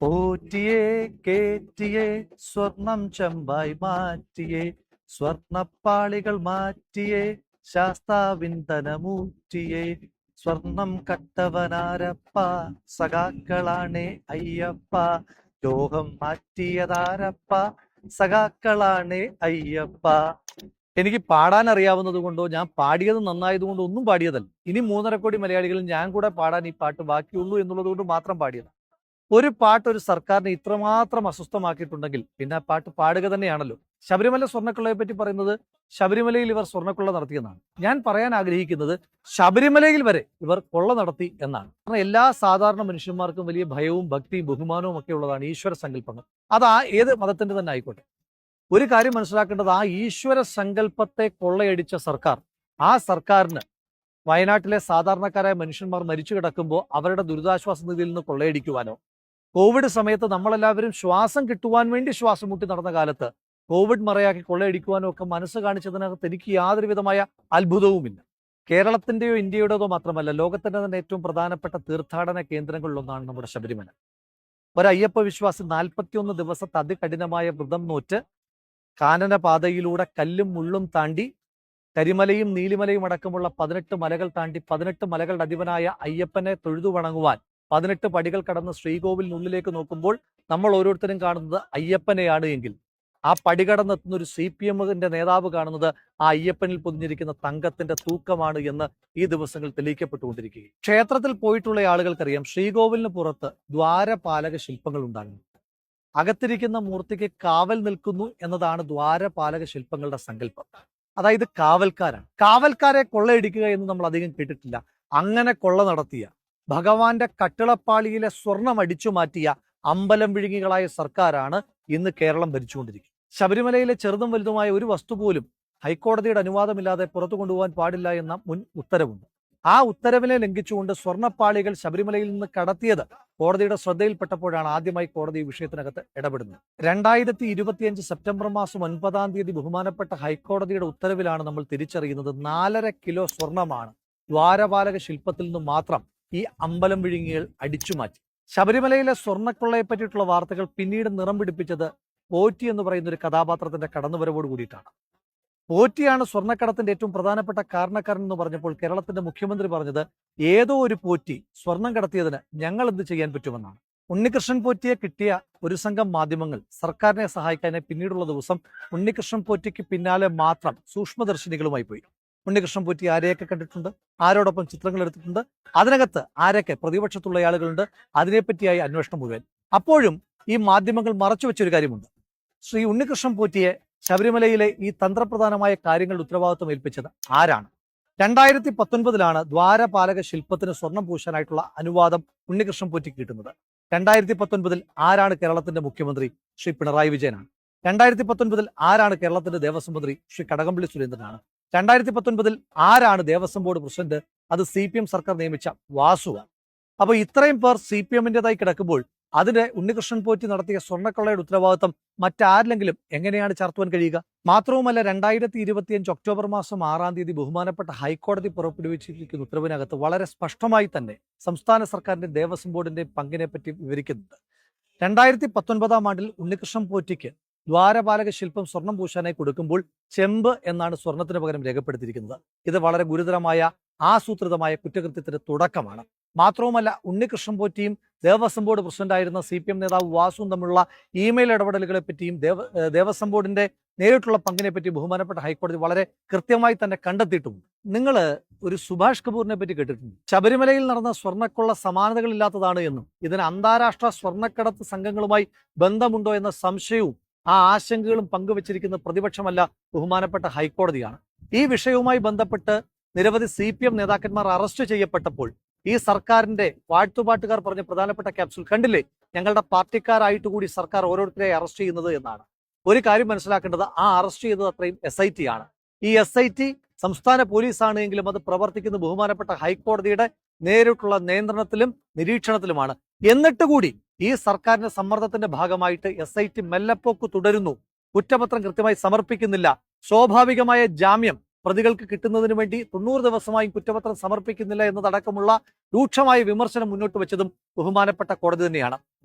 പോറ്റിയെ കേറ്റിയെ സ്വർണം ചെമ്പായി മാറ്റിയെ സ്വർണപ്പാളികൾ മാറ്റിയെ ശാസ്താവിൻ ധനമൂറ്റിയെ സ്വർണം കട്ടവനാരപ്പ സഖാക്കളാണേ അയ്യപ്പ ലോകം മാറ്റിയതാരപ്പ സഖാക്കളാണേ അയ്യപ്പ. എനിക്ക് പാടാൻ അറിയാവുന്നത് കൊണ്ടോ ഞാൻ പാടിയത് നന്നായതുകൊണ്ടോ ഒന്നും പാടിയതല്ല. ഇനി 3.5 കോടി മലയാളികളും ഞാൻ കൂടെ പാടാൻ ഈ പാട്ട് ബാക്കിയുള്ളൂ എന്നുള്ളത് കൊണ്ട് മാത്രം പാടിയത്. ഒരു പാട്ട് ഒരു സർക്കാരിനെ ഇത്രമാത്രം അസ്വസ്ഥമാക്കിയിട്ടുണ്ടെങ്കിൽ പിന്നെ ആ പാട്ട് പാടുക തന്നെയാണല്ലോ. ശബരിമല സ്വർണ്ണക്കൊള്ളയെ പറ്റി പറയുന്നത് ശബരിമലയിൽ ഇവർ സ്വർണ്ണക്കൊള്ള നടത്തിയെന്നാണ്. ഞാൻ പറയാൻ ആഗ്രഹിക്കുന്നത് ശബരിമലയിൽ വരെ ഇവർ കൊള്ള നടത്തി എന്നാണ്. കാരണം എല്ലാ സാധാരണ മനുഷ്യന്മാർക്കും വലിയ ഭയവും ഭക്തിയും ബഹുമാനവും ഒക്കെ ഉള്ളതാണ് ഈശ്വര സങ്കല്പങ്ങൾ. അത് ഏത് മതത്തിന്റെ തന്നെ ആയിക്കോട്ടെ. ഒരു കാര്യം മനസ്സിലാക്കേണ്ടത്, ആ ഈശ്വര സങ്കല്പത്തെ കൊള്ളയടിച്ച സർക്കാർ, ആ സർക്കാരിന് വയനാട്ടിലെ സാധാരണക്കാരായ മനുഷ്യന്മാർ മരിച്ചു കിടക്കുമ്പോൾ അവരുടെ ദുരിതാശ്വാസ നിധിയിൽ നിന്ന് കൊള്ളയടിക്കുവാനോ, കോവിഡ് സമയത്ത് നമ്മളെല്ലാവരും ശ്വാസം കിട്ടുവാൻ വേണ്ടി ശ്വാസം മുട്ടി നടന്ന കാലത്ത് കോവിഡ് മറയാക്കി കൊള്ളയടിക്കുവാനോ ഒക്കെ മനസ്സ് കാണിച്ചതിനകത്ത് എനിക്ക് യാതൊരു വിധമായ അത്ഭുതവുമില്ല. കേരളത്തിന്റെയോ ഇന്ത്യയുടേതോ മാത്രമല്ല, ലോകത്തിന്റെ തന്നെ ഏറ്റവും പ്രധാനപ്പെട്ട തീർത്ഥാടന കേന്ദ്രങ്ങളിലൊന്നാണ് നമ്മുടെ ശബരിമല. ഒരു അയ്യപ്പ വിശ്വാസി 41 ദിവസത്തെ അതികഠിനമായ വ്രതം നോറ്റ് കാനനപാതയിലൂടെ കല്ലും മുള്ളും താണ്ടി കരിമലയും നീലിമലയും അടക്കമുള്ള 18 മലകൾ താണ്ടി 18 മലകളുടെ അധിപനായ അയ്യപ്പനെ തൊഴുതു വണങ്ങുവാൻ 18 പടികൾ കടന്ന് ശ്രീകോവിലിനുള്ളിലേക്ക് നോക്കുമ്പോൾ നമ്മൾ ഓരോരുത്തരും കാണുന്നത് അയ്യപ്പനെയാണ് എങ്കിൽ, ആ പടി കടന്നെത്തുന്ന ഒരു CPM-ന്റെ നേതാവ് കാണുന്നത് ആ അയ്യപ്പനിൽ പൊതിഞ്ഞിരിക്കുന്ന തങ്കത്തിന്റെ തൂക്കമാണ് എന്ന് ഈ ദിവസങ്ങൾ തെളിയിക്കപ്പെട്ടുകൊണ്ടിരിക്കുകയും. ക്ഷേത്രത്തിൽ പോയിട്ടുള്ള ആളുകൾക്കറിയാം, ശ്രീകോവിലിന് പുറത്ത് ദ്വാരപാലക ശില്പങ്ങൾ ഉണ്ടാകുന്നു. അകത്തിരിക്കുന്ന മൂർത്തിക്ക് കാവൽ നിൽക്കുന്നു എന്നതാണ് ദ്വാരപാലക ശില്പങ്ങളുടെ സങ്കല്പം. അതായത് കാവൽക്കാരാണ്. കാവൽക്കാരെ കൊള്ളയടിക്കുക എന്ന് നമ്മൾ അധികം കേട്ടിട്ടില്ല. അങ്ങനെ കൊള്ള നടത്തിയ, ഭഗവാന്റെ കട്ടിളപ്പാളിയിലെ സ്വർണം അടിച്ചു മാറ്റിയ അമ്പലം വിഴുങ്ങികളായ സർക്കാരാണ് ഇന്ന് കേരളം ഭരിച്ചുകൊണ്ടിരിക്കുന്നത്. ശബരിമലയിലെ ചെറുതും വലുതുമായ ഒരു വസ്തു പോലും ഹൈക്കോടതിയുടെ അനുവാദമില്ലാതെ പുറത്തു കൊണ്ടുപോകാൻ പാടില്ല എന്ന മുൻ ഉത്തരവുണ്ട്. ആ ഉത്തരവിനെ ലംഘിച്ചുകൊണ്ട് സ്വർണ്ണപ്പാളികൾ ശബരിമലയിൽ നിന്ന് കടത്തിയത് കോടതിയുടെ ശ്രദ്ധയിൽപ്പെട്ടപ്പോഴാണ് ആദ്യമായി കോടതി ഈ വിഷയത്തിനകത്ത് ഇടപെടുന്നത്. 2025 സെപ്റ്റംബർ മാസം 9-ാം തീയതി ബഹുമാനപ്പെട്ട ഹൈക്കോടതിയുടെ ഉത്തരവിലാണ് നമ്മൾ തിരിച്ചറിയുന്നത് 4.5 കിലോ സ്വർണമാണ് ദ്വാരപാലക ശില്പത്തിൽ നിന്ന് മാത്രം ഈ അമ്പലം വിഴുങ്ങികൾ അടിച്ചുമാറ്റി. ശബരിമലയിലെ സ്വർണ്ണക്കൊള്ളയെ പറ്റിയിട്ടുള്ള വാർത്തകൾ പിന്നീട് നിറം പിടിപ്പിച്ചത് പോറ്റി എന്ന് പറയുന്ന ഒരു കഥാപാത്രത്തിന്റെ കടന്നുവരവോട് കൂടിയിട്ടാണ്. പോറ്റിയാണ് സ്വർണ്ണക്കടത്തിന്റെ ഏറ്റവും പ്രധാനപ്പെട്ട കാരണക്കാരൻ എന്ന് പറഞ്ഞപ്പോൾ കേരളത്തിന്റെ മുഖ്യമന്ത്രി പറഞ്ഞത്, ഏതോ ഒരു പോറ്റി സ്വർണം കടത്തിയതിന് ഞങ്ങൾ എന്ത് ചെയ്യാൻ പറ്റുമെന്നാണ്. ഉണ്ണികൃഷ്ണൻ പോറ്റിയെ കിട്ടിയ ഒരു സംഘം മാധ്യമങ്ങൾ സർക്കാരിനെ സഹായിക്കാനായി പിന്നീടുള്ള ദിവസം ഉണ്ണികൃഷ്ണൻ പോറ്റിക്ക് പിന്നാലെ മാത്രം സൂക്ഷ്മദർശിനികളുമായി പോയി. ഉണ്ണികൃഷ്ണൻ പോറ്റി ആരെയൊക്കെ കണ്ടിട്ടുണ്ട്, ആരോടൊപ്പം ചിത്രങ്ങൾ എടുത്തിട്ടുണ്ട്, അതിനകത്ത് ആരൊക്കെ പ്രതിപക്ഷത്തുള്ള ആളുകളുണ്ട്, അതിനെപ്പറ്റിയായി അന്വേഷണം മുഴുവൻ. അപ്പോഴും ഈ മാധ്യമങ്ങൾ മറച്ചു വെച്ചൊരു കാര്യമുണ്ട്. ശ്രീ ഉണ്ണികൃഷ്ണൻ പോറ്റിയെ ശബരിമലയിലെ ഈ തന്ത്രപ്രധാനമായ കാര്യങ്ങളുടെ ഉത്തരവാദിത്വം ഏൽപ്പിച്ചത് ആരാണ്? 2019 ദ്വാരപാലക ശില്പത്തിന് സ്വർണം പൂശാനായിട്ടുള്ള അനുവാദം ഉണ്ണികൃഷ്ണൻ പോറ്റിക്ക് കിട്ടുന്നത്. 2019 ആരാണ് കേരളത്തിന്റെ മുഖ്യമന്ത്രി? ശ്രീ പിണറായി വിജയനാണ്. 2019 ആരാണ് കേരളത്തിന്റെ ദേവസ്വം മന്ത്രി? ശ്രീ കടകംപള്ളി സുരേന്ദ്രനാണ്. 2019 ആരാണ് ദേവസ്വം ബോർഡ് പ്രസിഡന്റ്? അത് CPM സർക്കാർ നിയമിച്ച വാസുവാണ്. അപ്പൊ ഇത്രയും പേർ CPM-ന്റേതായി കിടക്കുമ്പോൾ അതിന് ഉണ്ണികൃഷ്ണൻ പോറ്റി നടത്തിയ സ്വർണ്ണക്കൊള്ളയുടെ ഉത്തരവാദിത്വം മറ്റാരിലെങ്കിലും എങ്ങനെയാണ് ചാർത്തുവാൻ കഴിയുക? മാത്രവുമല്ല, 2025 ഒക്ടോബർ മാസം 6-ാം തീയതി ബഹുമാനപ്പെട്ട ഹൈക്കോടതി പുറപ്പെടുവിച്ചിരിക്കുന്ന ഉത്തരവിനകത്ത് വളരെ സ്പഷ്ടമായി തന്നെ സംസ്ഥാന സർക്കാരിന്റെ ദേവസ്വം ബോർഡിന്റെ പങ്കിനെ പറ്റി വിവരിക്കുന്നുണ്ട്. 2019-ാം ആണ്ടിൽ ഉണ്ണികൃഷ്ണൻ പോറ്റിക്ക് ദ്വാരപാലക ശില്പം സ്വർണം പൂശാനായി കൊടുക്കുമ്പോൾ ചെമ്പ് എന്നാണ് സ്വർണത്തിന് പകരം രേഖപ്പെടുത്തിയിരിക്കുന്നത്. ഇത് വളരെ ഗുരുതരമായ ആസൂത്രിതമായ കുറ്റകൃത്യത്തിന്റെ തുടക്കമാണ്. മാത്രവുമല്ല, ഉണ്ണികൃഷ്ണൻ പോറ്റിയും ദേവസ്വം ബോർഡ് പ്രസിഡന്റായിരുന്ന CPM നേതാവ് വാസുവും തമ്മിലുള്ള ഇമെയിൽ ഇടപെടലുകളെ പറ്റിയും ദേവസ്വം ബോർഡിന്റെ നേരിട്ടുള്ള പങ്കിനെ പറ്റി ബഹുമാനപ്പെട്ട ഹൈക്കോടതി വളരെ കൃത്യമായി തന്നെ കണ്ടെത്തിയിട്ടുമുണ്ട്. നിങ്ങൾ ഒരു സുഭാഷ് കപൂറിനെ പറ്റി കേട്ടിട്ടുണ്ട്. ശബരിമലയിൽ നടന്ന സ്വർണ്ണക്കൊള്ള സമാനതകളില്ലാത്തതാണ് എന്നും ഇതിന് അന്താരാഷ്ട്ര സ്വർണ്ണക്കടത്ത് സംഘങ്ങളുമായി ബന്ധമുണ്ടോ എന്ന സംശയവും ആ ആശങ്കകളും പങ്കുവച്ചിരിക്കുന്ന പ്രതിപക്ഷമല്ല, ബഹുമാനപ്പെട്ട ഹൈക്കോടതിയാണ്. ഈ വിഷയവുമായി ബന്ധപ്പെട്ട് നിരവധി CPM നേതാക്കന്മാർ അറസ്റ്റ് ചെയ്യപ്പെട്ടപ്പോൾ ഈ സർക്കാരിന്റെ വാഴ്ത്തുപാട്ടുകാർ പറഞ്ഞ പ്രധാനപ്പെട്ട ക്യാപ്സ്യൂൾ കണ്ടില്ലേ, ഞങ്ങളുടെ പാർട്ടിക്കാരായിട്ട് കൂടി സർക്കാർ ഓരോരുത്തരെ അറസ്റ്റ് ചെയ്യുന്നത് എന്നാണ്. ഒരു കാര്യം മനസ്സിലാക്കേണ്ടത്, ആ അറസ്റ്റ് ചെയ്തത് അത്രയും SIT ആണ്. ഈ SIT സംസ്ഥാന പോലീസാണ് എങ്കിലും അത് പ്രവർത്തിക്കുന്ന ബഹുമാനപ്പെട്ട ഹൈക്കോടതിയുടെ നേരിട്ടുള്ള നിയന്ത്രണത്തിലും നിരീക്ഷണത്തിലുമാണ്. എന്നിട്ട് കൂടി ഈ സർക്കാരിന്റെ സമ്മർദ്ദത്തിന്റെ ഭാഗമായിട്ട് SIT മെല്ലപ്പോക്ക് തുടരുന്നു. കുറ്റപത്രം കൃത്യമായി സമർപ്പിക്കുന്നില്ല. സ്വാഭാവികമായ ജാമ്യം പ്രതികൾക്ക് കിട്ടുന്നതിന് വേണ്ടി 90 ദിവസമായും കുറ്റപത്രം സമർപ്പിക്കുന്നില്ല എന്നതടക്കമുള്ള രൂക്ഷമായ വിമർശനം മുന്നോട്ട് വെച്ചതും ബഹുമാനപ്പെട്ട കോടതി തന്നെയാണ്.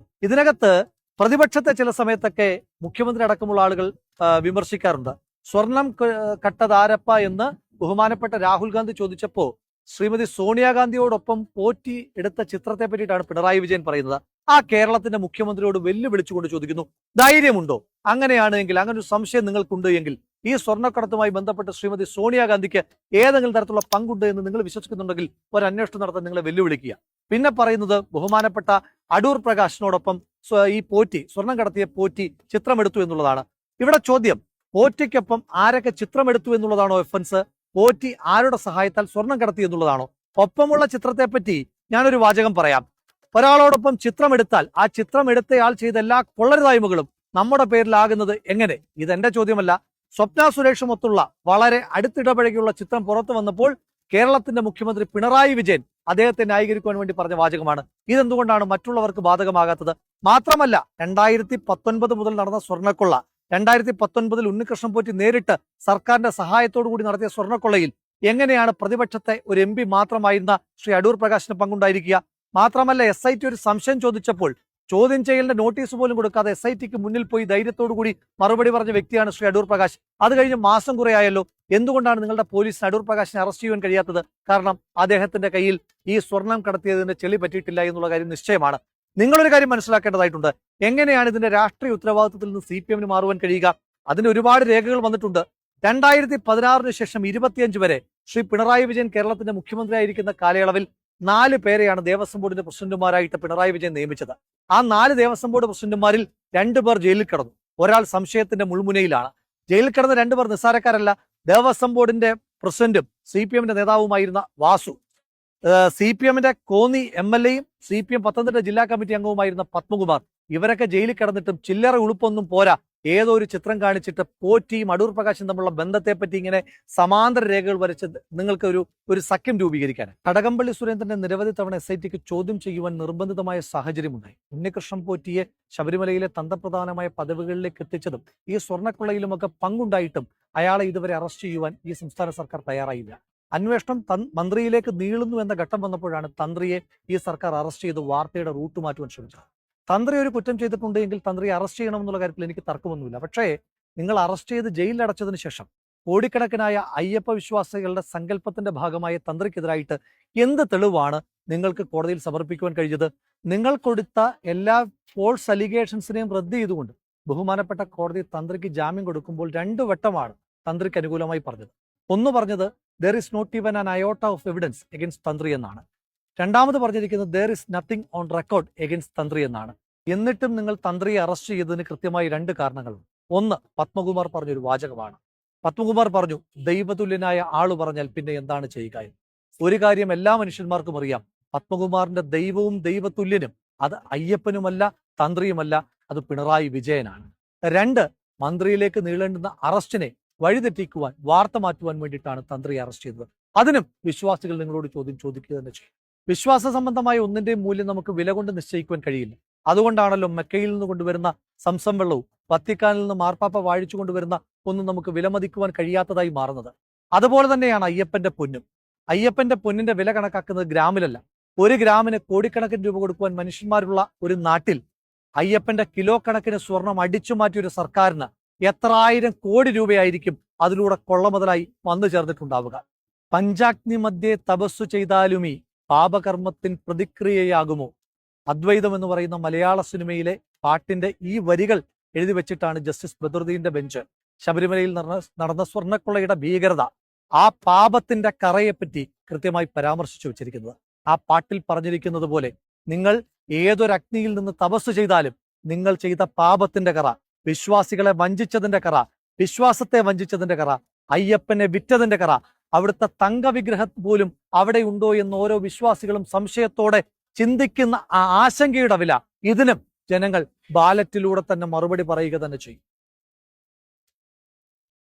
ഇതിനകത്ത് പ്രതിപക്ഷത്തെ ചില സമയത്തൊക്കെ മുഖ്യമന്ത്രി അടക്കമുള്ള ആളുകൾ വിമർശിക്കാറുണ്ട്. സ്വർണം കട്ടതാരപ്പ എന്ന് ബഹുമാനപ്പെട്ട രാഹുൽ ഗാന്ധി ചോദിച്ചപ്പോൾ ശ്രീമതി സോണിയാഗാന്ധിയോടൊപ്പം പോറ്റി എടുത്ത ചിത്രത്തെ പറ്റിയിട്ടാണ് പിണറായി വിജയൻ പറയുന്നത്. ആ കേരളത്തിന്റെ മുഖ്യമന്ത്രിയോട് വെല്ലുവിളിച്ചുകൊണ്ട് ചോദിക്കുന്നു, ധൈര്യമുണ്ടോ? അങ്ങനെയാണെങ്കിൽ, അങ്ങനെ ഒരു സംശയം നിങ്ങൾക്കുണ്ട് എങ്കിൽ ഈ സ്വർണ്ണക്കടത്തുമായി ബന്ധപ്പെട്ട് ശ്രീമതി സോണിയാഗാന്ധിക്ക് ഏതെങ്കിലും തരത്തിലുള്ള പങ്കുണ്ട് എന്ന് നിങ്ങൾ വിശ്വസിക്കുന്നുണ്ടെങ്കിൽ ഒരു അന്വേഷണം നടത്താൻ നിങ്ങളെ വെല്ലുവിളിക്കുക. പിന്നെ പറയുന്നത് ബഹുമാനപ്പെട്ട അടൂർ പ്രകാശിനോടൊപ്പം ഈ പോറ്റി, സ്വർണം കടത്തിയ പോറ്റി ചിത്രമെടുത്തു എന്നുള്ളതാണ്. ഇവിടെ ചോദ്യം, പോറ്റിക്കൊപ്പം ആരൊക്കെ ചിത്രമെടുത്തു എന്നുള്ളതാണോ ഒഫൻസ്? പോറ്റി ആരുടെ സഹായത്താൽ സ്വർണം കടത്തി എന്നുള്ളതാണോ? ഒപ്പമുള്ള ചിത്രത്തെ പറ്റി ഞാനൊരു വാചകം പറയാം. ഒരാളോടൊപ്പം ചിത്രമെടുത്താൽ ആ ചിത്രമെടുത്തയാൾ ചെയ്ത എല്ലാ കൊള്ളരുതായ്മകളും നമ്മുടെ പേരിലാകുന്നത് എങ്ങനെ? ഇതെന്റെ ചോദ്യമല്ല. സ്വപ്ന സുരേഷുമൊത്തുള്ള വളരെ അടുത്തിടപഴകിയുള്ള ചിത്രം പുറത്തു വന്നപ്പോൾ കേരളത്തിന്റെ മുഖ്യമന്ത്രി പിണറായി വിജയൻ അദ്ദേഹത്തെ ന്യായീകരിക്കുവാൻ വേണ്ടി പറഞ്ഞ വാചകമാണ്. ഇതെന്തുകൊണ്ടാണ് മറ്റുള്ളവർക്ക് ബാധകമാകാത്തത്? മാത്രമല്ല, 2019 മുതൽ നടന്ന സ്വർണ്ണക്കൊള്ള, 2019 ഉണ്ണികൃഷ്ണൻ പോറ്റി നേരിട്ട് സർക്കാരിന്റെ സഹായത്തോടു കൂടി നടത്തിയ സ്വർണ്ണക്കൊള്ളയിൽ എങ്ങനെയാണ് പ്രതിപക്ഷത്തെ ഒരു MP മാത്രമായിരുന്ന ശ്രീ അടൂർ പ്രകാശിന് പങ്കുണ്ടായിരിക്കുക? മാത്രമല്ല, SIT ഒരു സംശയം ചോദിച്ചപ്പോൾ ചോദ്യം ചെയ്യലിന്റെ നോട്ടീസ് പോലും കൊടുക്കാതെ SITക്ക് മുന്നിൽ പോയി ധൈര്യത്തോടു കൂടി മറുപടി പറഞ്ഞ വ്യക്തിയാണ് ശ്രീ അടൂർ പ്രകാശ്. അത് കഴിഞ്ഞ് മാസം കുറയായല്ലോ. എന്തുകൊണ്ടാണ് നിങ്ങളുടെ പോലീസിന് അടൂർ പ്രകാശിനെ അറസ്റ്റ് ചെയ്യാൻ കഴിയാത്തത്? കാരണം അദ്ദേഹത്തിന്റെ കയ്യിൽ ഈ സ്വർണം കടത്തിയതിന്റെ ചെളി പറ്റിയിട്ടില്ല എന്നുള്ള കാര്യം നിശ്ചയമാണ്. നിങ്ങളൊരു കാര്യം മനസ്സിലാക്കേണ്ടതായിട്ടുണ്ട്. എങ്ങനെയാണ് ഇതിന്റെ രാഷ്ട്രീയ ഉത്തരവാദിത്വത്തിൽ നിന്ന് CPM മാറുവാൻ കഴിയുക? അതിന് ഒരുപാട് രേഖകൾ വന്നിട്ടുണ്ട്. 2016 ശേഷം 25 വരെ ശ്രീ പിണറായി വിജയൻ കേരളത്തിന്റെ മുഖ്യമന്ത്രിയായിരിക്കുന്ന കാലയളവിൽ 4 പേരെയാണ് ദേവസ്വം ബോർഡിന്റെ പ്രസിഡന്റുമാരായിട്ട് പിണറായി വിജയൻ നിയമിച്ചത്. ആ 4 ദേവസ്വം ബോർഡ് പ്രസിഡന്റുമാരിൽ 2 പേർ ജയിലിൽ കിടന്നു. ഒരാൾ സംശയത്തിന്റെ മുൾമുനയിലാണ്. ജയിലിൽ കിടന്ന 2 പേർ നിസ്സാരക്കാരല്ല. ദേവസ്വം ബോർഡിന്റെ പ്രസിഡന്റും CPMന്റെ നേതാവുമായിരുന്ന വാസു, CPMന്റെ കോന്നി MLAയും CPM പത്തനംതിട്ട ജില്ലാ കമ്മിറ്റി അംഗവുമായിരുന്ന പത്മകുമാർ. ഇവരൊക്കെ ജയിലിൽ കിടന്നിട്ടും ചില്ലറ ഉളുപ്പൊന്നും പോരാ, ഏതോ ഒരു ചിത്രം കാണിച്ചിട്ട് പോറ്റിയും അടൂർ പ്രകാശും തമ്മിലുള്ള ബന്ധത്തെപ്പറ്റി ഇങ്ങനെ സമാന്തര രേഖകൾ വരച്ച് നിങ്ങൾക്ക് ഒരു സഖ്യം രൂപീകരിക്കാൻ. കടകംപള്ളി സുരേന്ദ്രന്റെ നിരവധി തവണ SITക്ക് ചോദ്യം ചെയ്യുവാൻ നിർബന്ധിതമായ സാഹചര്യമുണ്ടായി. ഉണ്ണികൃഷ്ണൻ പോറ്റിയെ ശബരിമലയിലെ തന്ത്രപ്രധാനമായ പദവികളിലേക്ക് എത്തിച്ചതും ഈ സ്വർണ്ണക്കൊള്ളയിലുമൊക്കെ പങ്കുണ്ടായിട്ടും അയാളെ ഇതുവരെ അറസ്റ്റ് ചെയ്യുവാൻ ഈ സംസ്ഥാന സർക്കാർ തയ്യാറായില്ല. അന്വേഷണം മന്ത്രിയിലേക്ക് നീളുന്നു എന്ന ഘട്ടം വന്നപ്പോഴാണ് തന്ത്രിയെ ഈ സർക്കാർ അറസ്റ്റ് ചെയ്ത് വാർത്തയുടെ റൂട്ട് മാറ്റുവാൻ ശ്രമിച്ചത്. തന്ത്രി ഒരു കുറ്റം ചെയ്തിട്ടുണ്ടെങ്കിൽ തന്ത്രിയെ അറസ്റ്റ് ചെയ്യണമെന്നുള്ള കാര്യത്തിൽ എനിക്ക് തർക്കമൊന്നുമില്ല. പക്ഷേ നിങ്ങൾ അറസ്റ്റ് ചെയ്ത് ജയിലിൽ അടച്ചതിന് ശേഷം കോടിക്കണക്കിനായ അയ്യപ്പ വിശ്വാസികളുടെ സങ്കല്പത്തിന്റെ ഭാഗമായ തന്ത്രിക്കെതിരായിട്ട് എന്ത് തെളിവാണ് നിങ്ങൾക്ക് കോടതിയിൽ സമർപ്പിക്കുവാൻ കഴിഞ്ഞത്? നിങ്ങൾ കൊടുത്ത എല്ലാ ഫോൾസ് അലിഗേഷൻസിനെയും റദ്ദ് ചെയ്തുകൊണ്ട് ബഹുമാനപ്പെട്ട കോടതി തന്ത്രിക്ക് ജാമ്യം കൊടുക്കുമ്പോൾ 2 വട്ടമാണ് തന്ത്രിക്ക് അനുകൂലമായി പറഞ്ഞത്. ഒന്ന് പറഞ്ഞത് there is not even an iota of evidence against തന്ത്രി എന്നാണ്. രണ്ടാമത് പറഞ്ഞിരിക്കുന്നത് there is nothing on record against തന്ത്രി എന്നാണ്. എന്നിട്ടും നിങ്ങൾ തന്ത്രിയെ അറസ്റ്റ് ചെയ്തതിന് കൃത്യമായി 2 കാരണങ്ങളുണ്ട്. ഒന്ന്, പത്മകുമാർ പറഞ്ഞൊരു വാചകമാണ്. പത്മകുമാർ പറഞ്ഞു, ദൈവതുല്യനായ ആള് പറഞ്ഞാൽ പിന്നെ എന്താണ് ചെയ്യുക എന്ന്. ഒരു കാര്യം എല്ലാ മനുഷ്യന്മാർക്കും അറിയാം, പത്മകുമാറിന്റെ ദൈവവും ദൈവതുല്യനും അത് അയ്യപ്പനുമല്ല, തന്ത്രിയുമല്ല, അത് പിണറായി വിജയനാണ്. 2, മന്ത്രിയിലേക്ക് നീളേണ്ടുന്ന അറസ്റ്റിനെ വഴിതെറ്റിക്കുവാൻ, വാർത്ത മാറ്റുവാൻ വേണ്ടിയിട്ടാണ് തന്ത്രിയെ അറസ്റ്റ് ചെയ്തത്. അതിനും വിശ്വാസികൾ നിങ്ങളോട് ചോദ്യം ചോദിക്കുക തന്നെ ചെയ്യും. വിശ്വാസ സംബന്ധമായ ഒന്നിന്റെയും മൂല്യം നമുക്ക് വില കൊണ്ട് നിശ്ചയിക്കുവാൻ കഴിയില്ല. അതുകൊണ്ടാണല്ലോ മെക്കയിൽ നിന്ന് കൊണ്ടുവരുന്ന സംസം വെള്ളവും വത്തിക്കാനിൽ നിന്ന് മാർപ്പാപ്പ വാഴിച്ചു കൊണ്ടുവരുന്ന ഒന്നും നമുക്ക് വിലമതിക്കുവാൻ കഴിയാത്തതായി മാറുന്നത്. അതുപോലെ തന്നെയാണ് അയ്യപ്പന്റെ പൊന്നും. അയ്യപ്പന്റെ പൊന്നിന്റെ വില കണക്കാക്കുന്നത് ഗ്രാമിലല്ല. 1 ഗ്രാമിന് കോടിക്കണക്കിന് രൂപ കൊടുക്കുവാൻ മനുഷ്യന്മാരുള്ള ഒരു നാട്ടിൽ അയ്യപ്പന്റെ കിലോ കണക്കിന് സ്വർണം അടിച്ചു മാറ്റിയ ഒരു സർക്കാരിന് എത്ര ആയിരം കോടി രൂപയായിരിക്കും അതിലൂടെ കൊള്ളമുതലായി വന്നു ചേർന്നിട്ടുണ്ടാവുക. പഞ്ചാഗ്നി മധ്യേ തപസ്സു ചെയ്താലുമീ പാപകർമ്മത്തിൻ പ്രതിക്രിയയാകുമോ? അദ്വൈതം എന്ന് പറയുന്ന മലയാള സിനിമയിലെ പാട്ടിന്റെ ഈ വരികൾ എഴുതി വെച്ചിട്ടാണ് ജസ്റ്റിസ് ബദറുദ്ദീന്റെ ബെഞ്ച് ശബരിമലയിൽ നടന്ന സ്വർണ്ണക്കൊള്ളയുടെ ഭീകരത, ആ പാപത്തിന്റെ കറയെപ്പറ്റി കൃത്യമായി പരാമർശിച്ചു വെച്ചിരിക്കുന്നത്. ആ പാട്ടിൽ പറഞ്ഞിരിക്കുന്നത് പോലെ നിങ്ങൾ ഏതൊരു അഗ്നിയിൽ നിന്ന് തപസ് ചെയ്താലും നിങ്ങൾ ചെയ്ത പാപത്തിന്റെ കറ, വിശ്വാസികളെ വഞ്ചിച്ചതിന്റെ കറ, വിശ്വാസത്തെ വഞ്ചിച്ചതിന്റെ കറ, അയ്യപ്പനെ വിറ്റതിന്റെ കറ, അവിടുത്തെ തങ്കവിഗ്രഹം പോലും അവിടെ ഉണ്ടോ എന്ന് ഓരോ വിശ്വാസികളും സംശയത്തോടെ ചിന്തിക്കുന്ന ആ ആശങ്കയുടെ വില, ഇതിനും ജനങ്ങൾ ബാലറ്റിലൂടെ തന്നെ മറുപടി പറയുക തന്നെ ചെയ്യും.